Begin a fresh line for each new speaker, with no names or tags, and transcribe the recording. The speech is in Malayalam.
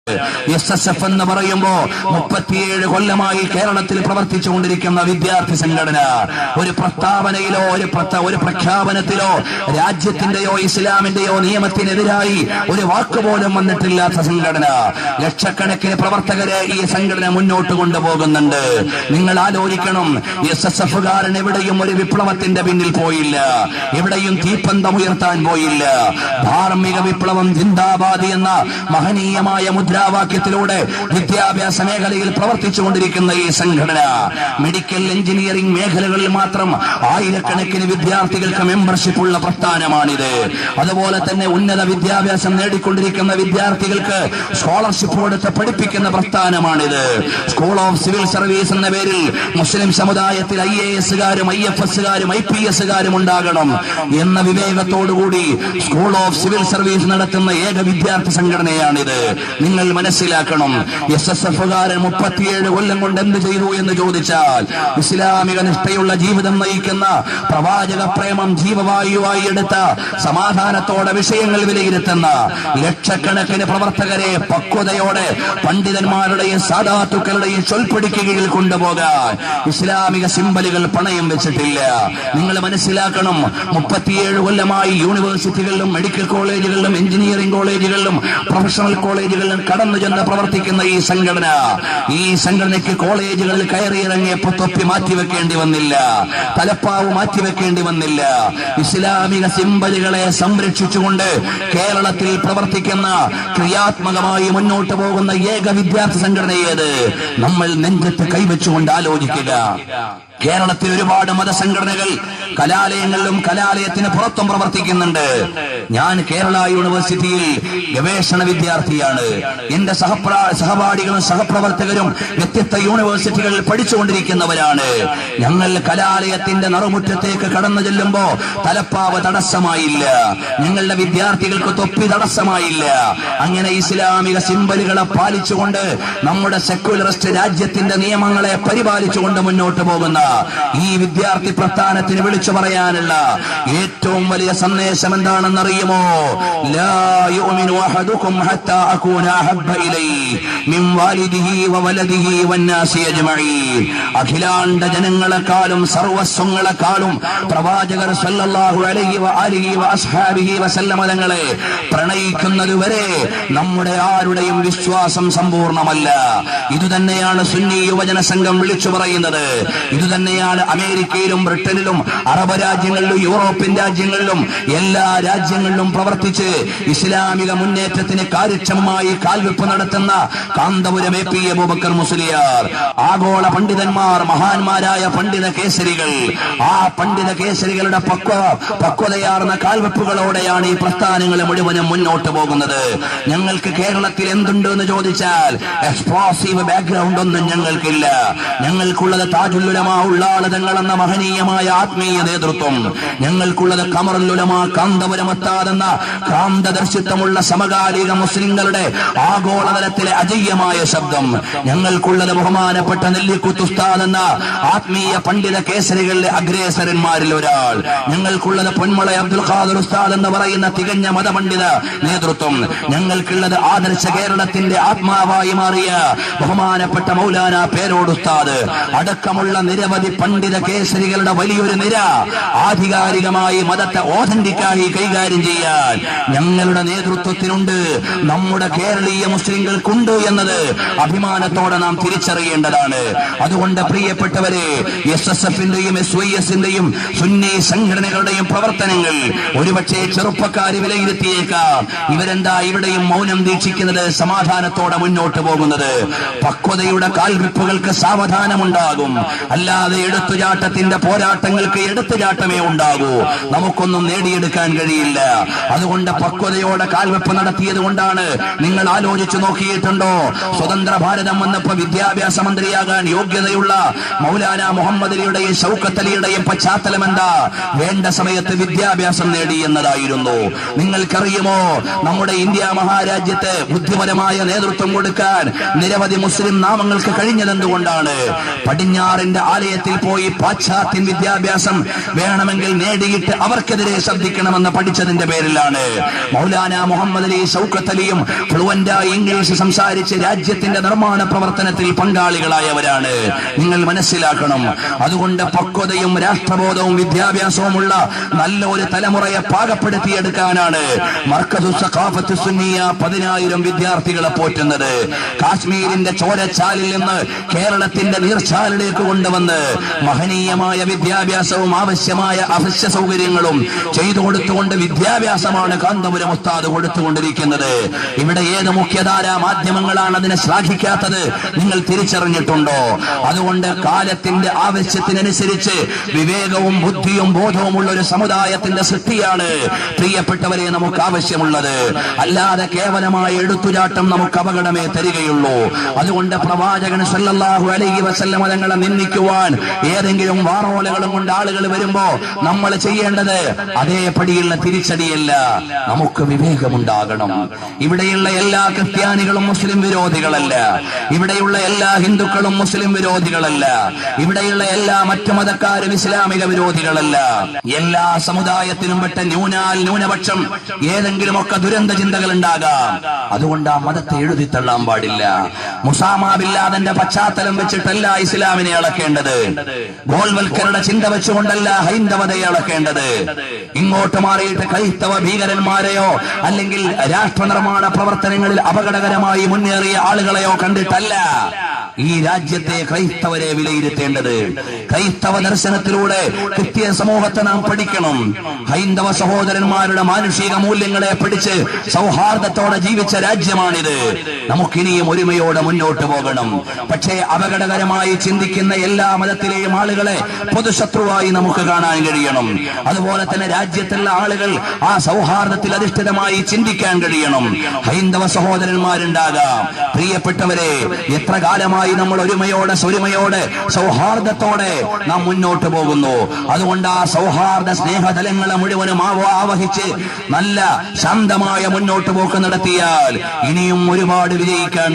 SSF എന്ന് പറയുമ്പോ 37 കൊല്ലമായി കേരളത്തിൽ പ്രവർത്തിച്ചുകൊണ്ടിരിക്കുന്ന വിദ്യാർത്ഥി സംഘടന. ഒരു പ്രസ്താവനയിലോ ഒരു പ്രഖ്യാപനത്തിലോ രാജ്യത്തിന്റെയോ ഇസ്ലാമിന്റെയോ നിയമത്തിനെതിരായി ഒരു വാക്കുപോലും വന്നിട്ടില്ലാത്ത സംഘടന. ലക്ഷക്കണക്കിന് പ്രവർത്തകരെ ഈ സംഘടന മുന്നോട്ട് കൊണ്ടുപോകുന്നുണ്ട്. നിങ്ങൾ ആലോചിക്കണം, SSF-കാരൻ എവിടെയും ഒരു വിപ്ലവത്തിന്റെ പിന്നിൽ പോയില്ല, എവിടെയും തീപ്പന്തമുയർത്താൻ പോയില്ല. ധാർമ്മിക വിപ്ലവം ജിന്ദാബാദ് എന്ന മഹനീയമായ മുദ്രാവാക്യത്തിലൂടെ വിദ്യാഭ്യാസ മേഖലയിൽ പ്രവർത്തിച്ചുകൊണ്ടിരിക്കുന്ന ഈ സംഘടന മെഡിക്കൽ എഞ്ചിനീയറിംഗ് മേഖലകളിൽ മാത്രം ആയിരക്കണക്കിന് വിദ്യാർത്ഥികൾക്ക് മെമ്പർഷിപ്പ് ഉള്ള പ്രസ്ഥാനമാണിത്. അതുപോലെ തന്നെ ഉന്നത വിദ്യാഭ്യാസം നേടിക്കൊണ്ടിരിക്കുന്ന വിദ്യാർത്ഥികൾക്ക് സ്കോളർഷിപ്പ് കൊടുത്ത് പഠിപ്പിക്കുന്ന പ്രസ്ഥാനമാണിത്. സ്കൂൾ ഓഫ് സിവിൽ സർവീസ് എന്ന പേരിൽ മുസ്ലിം സമുദായത്തിൽ IAS-കാരും IFS-കാരും IPS-കാരും ഉണ്ടാകണം എന്ന വിവേകത്തോടുകൂടി സ്കൂൾ ഓഫ് സിവിൽ സർവീസ് നടത്തുന്ന ഏക വിദ്യാർത്ഥി സംഘടനയാണിത്. നിങ്ങൾ മനസ്സിലാക്കണം, SSF-കാരൻ 37 കൊല്ലം കൊണ്ട് എന്ത് ചെയ്തു എന്ന് ചോദിച്ചാൽ, ഇസ്ലാമിക നിഷ്ഠയുള്ള ജീവിതം നയിക്കുന്ന പ്രവാചക പ്രേമം ജീവവായുവായി എടുത്ത സമാധാനത്തോടെ വിഷയങ്ങൾ വിലയിരുത്തുന്ന ലക്ഷക്കണക്കിന് പ്രവർത്തകരെ പക്വതയോടെ പണ്ഡിതന്മാരുടെയും സാദാത്തുക്കളുടെയും ചൊൽപ്പടിക്ക് കീഴിൽ കൊണ്ടുപോകാൻ ഇസ്ലാമിക സിംബലുകൾ പണയം വെച്ചിട്ടില്ല. നിങ്ങൾ മനസ്സിലാക്കണം, 37 കൊല്ലമായി യൂണിവേഴ്സിറ്റികളിലും മെഡിക്കൽ കോളേജുകളിലും എഞ്ചിനീയറിംഗ് കോളേജുകളിലും പ്രൊഫഷണൽ കോളേജുകളിലും കടന്നു ചെന്ന് പ്രവർത്തിക്കുന്ന ഈ സംഘടനയ്ക്ക് കോളേജുകളിൽ കയറിയിറങ്ങിയപ്പോ തൊപ്പി മാറ്റിവെക്കേണ്ടി വന്നില്ല, തലപ്പാവ് മാറ്റിവെക്കേണ്ടി വന്നില്ല. ഇസ്ലാമിക സിംബലുകളെ സംരക്ഷിച്ചുകൊണ്ട് കേരളത്തിൽ പ്രവർത്തിക്കുന്ന ക്രിയാത്മകമായി മുന്നോട്ട് പോകുന്ന ഏക വിദ്യാർത്ഥി സംഘടനയേത്? നമ്മൾ നെഞ്ചത്ത് കൈവച്ചുകൊണ്ട് ആലോചിക്കുക. കേരളത്തിൽ ഒരുപാട് മതസംഘടനകൾ കലാലയങ്ങളിലും കലാലയത്തിന് പുറത്തും പ്രവർത്തിക്കുന്നുണ്ട്. ഞാൻ കേരള യൂണിവേഴ്സിറ്റിയിൽ ഗവേഷണ വിദ്യാർത്ഥിയാണ്. എന്റെ സഹപാഠികളും സഹപ്രവർത്തകരും വ്യത്യസ്ത യൂണിവേഴ്സിറ്റികളിൽ പഠിച്ചുകൊണ്ടിരിക്കുന്നവരാണ്. ഞങ്ങൾ കലാലയത്തിന്റെ നറുമുറ്റത്തേക്ക് കടന്നു ചെല്ലുമ്പോ തലപ്പാവ് തടസ്സമായില്ല, ഞങ്ങളുടെ വിദ്യാർത്ഥികൾക്ക് തൊപ്പി തടസ്സമായില്ല. അങ്ങനെ ഇസ്ലാമിക സിംബലുകളെ പാലിച്ചുകൊണ്ട് നമ്മുടെ സെക്യുലറിസ്റ്റ് രാജ്യത്തിന്റെ നിയമങ്ങളെ പരിപാലിച്ചുകൊണ്ട് മുന്നോട്ട് പോകുന്ന ഈ വിദ്യാർത്ഥി പ്രസ്ഥാനത്തിന് വിളിച്ചു പറയാനുള്ള ഏറ്റവും വലിയ സന്ദേശം എന്താണെന്നറിയുമോ? ലാ യുഅ്മിനു അഹദുകും ഹത്താ അകൂന അഹബ്ബ ഇലൈഹി മിൻ വാലിദിഹി വവലദിഹി വന്നാസി അജ്മഈൻ. അഖിലാണ്ട ജനങ്ങളെക്കാളും സർവസ്വങ്ങളെക്കാളും പ്രവാചകർ സല്ലല്ലാഹു അലൈഹി വആലിഹി വഅസ്ഹാബിഹി വസല്ലമ തങ്ങളെ പ്രണയിക്കുന്നതുവരെ നമ്മുടെ ആരുടെയും വിശ്വാസം സമ്പൂർണ്ണമല്ല. ഇതുതന്നെയാണ് സുന്നി യുവജന സംഘം വിളിച്ചു പറയുന്നത്. ഇതുതന്നെയാണ് അമേരിക്കയിലും ബ്രിട്ടനിലും അറബ് രാജ്യങ്ങളിലും യൂറോപ്യൻ രാജ്യങ്ങളിലും എല്ലാ രാജ്യങ്ങളിലും പ്രവർത്തിച്ച് ഇസ്ലാമിക മുന്നേറ്റത്തിന് കാര്യക്ഷമമായി കാൽവെപ്പ് നടത്തുന്ന കാന്തപുരം AP അബൂബക്കർ മുസ്ലിയാർ. ആഗോള പണ്ഡിതന്മാർ, മഹാന്മാരായ പണ്ഡിത കേസരികൾ, ആ പണ്ഡിത കേസരികളുടെ പക്വതയാർന്ന കാൽവെപ്പുകളോടെയാണ് ഈ പ്രസ്ഥാനങ്ങൾ മുഴുവനും മുന്നോട്ട് പോകുന്നത്. ഞങ്ങൾക്ക് കേരളത്തിൽ എന്തുണ്ട് എന്ന് ചോദിച്ചാൽ എക്സ്പ്ലോസീവ് ബാക്ക്ഗ്രൗണ്ട് ഒന്നും ഞങ്ങൾക്കില്ല. ഞങ്ങൾക്കുള്ളത് താജുൽ ഉലമാ ഉള്ളാളതങ്ങൾ എന്ന മഹനീയമായ ആത്മീയ നേതൃത്വം. ഞങ്ങൾക്കുള്ളത് ഖമറുൽ ഉലമാ കാന്തപുരം ഉസ്താദ് എന്ന കാന്തദർശിത്വമുള്ള സമകാലിക മുസ്ലിങ്ങളുടെ ആഗോളതലത്തിലെ അജയ്യമായ ശബ്ദം. ഞങ്ങൾക്കുള്ളത് ബഹുമാനപ്പെട്ട നെല്ലിക്കുത്ത് ഉസ്താദ് എന്ന ആത്മീയ പണ്ഡിത കേസരികളിലെ അഗ്രേസരന്മാരിൽ ഒരാൾ. ഞങ്ങൾക്കുള്ളത് പൊന്മുള അബ്ദുൽ ഖാദിർ ഉസ്താദ് എന്ന് പറയുന്ന തികഞ്ഞ മതപണ്ഡിത നേതൃത്വം. ഞങ്ങൾക്കുള്ളത് ആദർശ കേരളത്തിന്റെ ആത്മാവായി മാറിയ ബഹുമാനപ്പെട്ട മൗലാന പേരോട് ഉസ്താദ് അടക്കമുള്ള നിരവധി പണ്ഡിത കേസരികളുടെ വലിയൊരു നിര. ആധികാരികമായി മതത്തെ ഓഥന്റിക്കായി കൈകാര്യം ചെയ്യാൻ ഞങ്ങളുടെ നേതൃത്വത്തിനുണ്ട്, നമ്മുടെ കേരളീയ മുസ്ലിങ്ങൾക്കുണ്ട് എന്നത് അഭിമാനത്തോടെ നാം തിരിച്ചറിയേണ്ടതാണ്. അതുകൊണ്ട് പ്രിയപ്പെട്ടവരെ, SSF-ന്റെയും SYS-ന്റെയും സുന്നി സംഘടനകളുടെയും പ്രവർത്തനങ്ങൾ ഒരുപക്ഷെ ചെറുപ്പക്കാർ വിലയിരുത്തിയേക്കാം. ഇവരെന്താ ഇവിടെയും മൗനം ദീക്ഷിക്കുന്നത്, സമാധാനത്തോടെ മുന്നോട്ട് പോകുന്നത്? പക്വതയുടെ കാൽവെപ്പുകൾക്ക് സാവധാനമുണ്ടാകും, അല്ലാതെ എടുത്തുചാട്ടത്തിന്റെ പോരാട്ടങ്ങൾക്ക് എടുത്തുചാട്ടമേ ഉണ്ടാകൂ. നമുക്കൊന്നും നേടിയെടുക്കാൻ കഴിയില്ല. അതുകൊണ്ട് പക്വതയോടെ കാൽവെപ്പ് നടത്തിയത് കൊണ്ടാണ്. നിങ്ങൾ ആലോചിച്ചു നോക്കിയിട്ടുണ്ടോ, സ്വതന്ത്ര ഭാരതം വന്നപ്പോ വിദ്യാഭ്യാസ മന്ത്രിയാകാൻ യോഗ്യതയുള്ള മൗലാന മുഹമ്മദ് അലിയുടെയും ഷൗക്കത്ത് അലിയുടെയും പശ്ചാത്തലം എന്താ? വേണ്ട സമയത്ത് വിദ്യാഭ്യാസം നേടി എന്നതായിരുന്നു. നിങ്ങൾക്കറിയുമോ, നമ്മുടെ ഇന്ത്യ മഹാരാജ്യത്ത് ബുദ്ധിപരമായ നേതൃത്വം കൊടുക്കാൻ നിരവധി മുസ്ലിം നാമങ്ങൾക്ക് കഴിഞ്ഞതെന്തുകൊണ്ടാണ്? പടിഞ്ഞാറിന്റെ ആലയ ആലയത്തിൽ പോയി പാശ്ചാത്യ വിദ്യാഭ്യാസം വേണമെങ്കിൽ നേടിയിട്ട് അവർക്കെതിരെ ശബ്ദിക്കണമെന്ന് പഠിച്ചതിന്റെ പേരിലാണ് മൗലാന മുഹമ്മദ് അലി ഷൗക്കത്ത് അലിയും ഫ്ലുവന്റായി ഇംഗ്ലീഷ് സംസാരിച്ച് രാജ്യത്തിന്റെ നിർമ്മാണ പ്രവർത്തനത്തിൽ പങ്കാളികളായവരാണ്. നിങ്ങൾ മനസ്സിലാക്കണം. അതുകൊണ്ട് പക്വതയും രാഷ്ട്രബോധവും വിദ്യാഭ്യാസവുമുള്ള നല്ല ഒരു തലമുറയെ പാകപ്പെടുത്തിയെടുക്കാനാണ് മർക്കസുസ് സഖാഫത്ത് സുന്നിയ 10,000 വിദ്യാർത്ഥികളെ പോറ്റുന്നത്. കാശ്മീരിന്റെ ചോരച്ചാലിൽ നിന്ന് കേരളത്തിന്റെ നീർച്ചാലിലേക്ക് കൊണ്ടുവന്ന് മഹനീയമായ വിദ്യാഭ്യാസവും ആവശ്യമായ അവശ്യ സൗകര്യങ്ങളും ചെയ്തു കൊടുത്തുകൊണ്ട് വിദ്യാഭ്യാസമാണ് കാന്തപുരം ഉസ്താദ് കൊടുത്തുകൊണ്ടിരിക്കുന്നത്. ഇവിടെ ഏത് മുഖ്യധാരാ മാധ്യമങ്ങളാണ് അതിനെ ശ്ലാഘിക്കാത്തത്? നിങ്ങൾ തിരിച്ചറിഞ്ഞിട്ടുണ്ടോ? അതുകൊണ്ട് കാലത്തിന്റെ ആവശ്യത്തിനനുസരിച്ച് വിവേകവും ബുദ്ധിയും ബോധവുമുള്ള ഒരു സമുദായത്തിന്റെ സൃഷ്ടിയാണ് പ്രിയപ്പെട്ടവരെ നമുക്ക് ആവശ്യമുള്ളത്. അല്ലാതെ കേവലമായ എടുത്തുചാട്ടം നമുക്ക് അപകടമേ തരികയുള്ളൂ. അതുകൊണ്ട് പ്രവാചകൻ സല്ലല്ലാഹു അലൈഹി വസല്ലം തങ്ങളെ നിന്ദിക്കുവാൻ ഏതെങ്കിലും വാറോലകളും കൊണ്ട് ആളുകൾ വരുമ്പോ നമ്മൾ ചെയ്യേണ്ടത് അതേപടിയുള്ള തിരിച്ചടിയല്ല, നമുക്ക് വിവേകമുണ്ടാകണം. ഇവിടെയുള്ള എല്ലാ ക്രിസ്ത്യാനികളും മുസ്ലിം വിരോധികളല്ല, ഇവിടെയുള്ള എല്ലാ ഹിന്ദുക്കളും മുസ്ലിം വിരോധികളല്ല, ഇവിടെയുള്ള എല്ലാ മറ്റു മതക്കാരും ഇസ്ലാമിക വിരോധികളല്ല. എല്ലാ സമുദായത്തിനും പെട്ട ന്യൂനപക്ഷം ഏതെങ്കിലുമൊക്കെ ദുരന്ത ചിന്തകൾ ഉണ്ടാകാം. അതുകൊണ്ട് ആ മതത്തെ എഴുതിത്തള്ളാൻ പാടില്ല. മുസാമ ബിൻ ലാദന്റെ പശ്ചാത്തലം വെച്ചിട്ടല്ല ഇസ്ലാമിനെ അളക്കേണ്ടത്. ഗോൾവൽക്കറുടെ ചിന്ത വെച്ചുകൊണ്ടല്ല ഹൈന്ദവതയെ അളക്കേണ്ടത്. ഇങ്ങോട്ട് മാറിയിട്ട് ക്രൈസ്തവ ഭീകരന്മാരെയോ അല്ലെങ്കിൽ രാഷ്ട്ര നിർമ്മാണ പ്രവർത്തനങ്ങളിൽ അപകടകരമായി മുന്നേറിയ ആളുകളെയോ കണ്ടിട്ടല്ല ഈ രാജ്യത്തെ ക്രൈസ്തവരെ വിലയിരുത്തേണ്ടത്. ക്രൈസ്തവ ദർശനത്തിലൂടെ ക്രിസ്ത്യൻ സമൂഹത്തെ നാം പഠിക്കണം. ഹൈന്ദവ സഹോദരന്മാരുടെ മാനുഷിക മൂല്യങ്ങളെ പഠിച്ച് സൗഹാർദ്ദത്തോടെ ജീവിച്ച രാജ്യമാണിത്. നമുക്കിനിയും ഒരുമയോടെ മുന്നോട്ട് പോകണം. പക്ഷേ അപകടകരമായി ചിന്തിക്കുന്ന എല്ലാ മതത്തിലെയും ആളുകളെ പൊതുശത്രുവായി നമുക്ക് കാണാൻ കഴിയണം. അതുപോലെ തന്നെ രാജ്യത്തുള്ള ആളുകൾ ആ സൗഹാർദ്ദത്തിൽ അധിഷ്ഠിതമായി ചിന്തിക്കാൻ കഴിയണം. ഹൈന്ദവ സഹോദരന്മാരുണ്ടാകാം. പ്രിയപ്പെട്ടവരെ, എത്ര കാലമായി നമ്മൾ ഒരുമയോടെ സൗഹാർദ്ദത്തോടെ നാം മുന്നോട്ട് പോകുന്നു. അതുകൊണ്ട് ആ സൗഹാർദ്ദ സ്നേഹതലങ്ങളെ മുഴുവനും ആവഹിച്ച് നല്ല ശാന്തമായ മുന്നോട്ട് പോക്ക് നടത്തിയാൽ ഇനിയും ഒരുപാട് വിജയിക്കാൻ